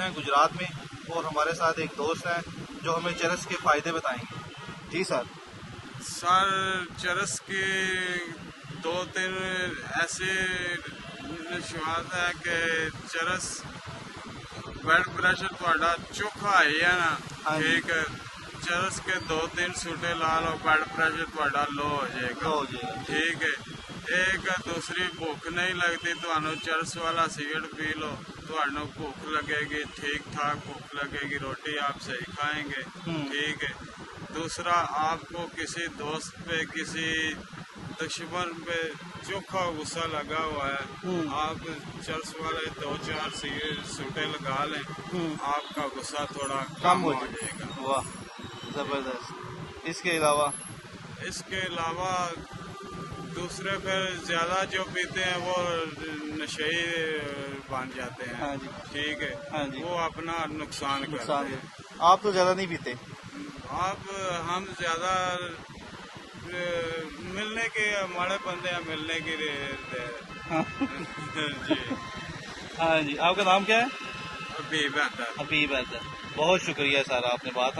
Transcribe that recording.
हैं गुजरात में, और हमारे साथ एक दोस्त हैं जो हमें चरस के फ़ायदे बताएंगे। जी सर। सर चरस के दो तीन ऐसे निशात है कि चरस ब्लड प्रेशर थोड़ा चोखा है ना, हाँ जी। ठीक है। चरस के 2-3 सूटे ला लो, ब्लड प्रेशर थोड़ा लो हो जाएगा, लो हो जाएगा। ठीक है। एक दूसरी भूख नहीं लगती तो चरस वाला सिगरेट पी लो, तो भूख लगेगी, ठीक ठाक भूख लगेगी, रोटी आप सही खाएंगे, ठीक है। दूसरा, आपको किसी दोस्त पे, किसी दुश्मन पे चोखा गुस्सा लगा हुआ है, आप चरस वाले 2-4 सूटे लगा लें, आपका गुस्सा थोड़ा कम हो जाएगा। वाह, जबरदस्त। इसके अलावा दूसरे फिर ज्यादा जो पीते हैं वो नशेई बन जाते हैं। हाँ जी। ठीक है। हाँ जी। वो अपना नुकसान करते हैं। आप तो ज्यादा नहीं पीते? हम ज्यादा मिलने के, हमारे बंदे हैं मिलने के लिए। हाँ। जी। हाँ जी, आपका नाम क्या है? अभी बेहतर। बहुत शुक्रिया सर, आपने बात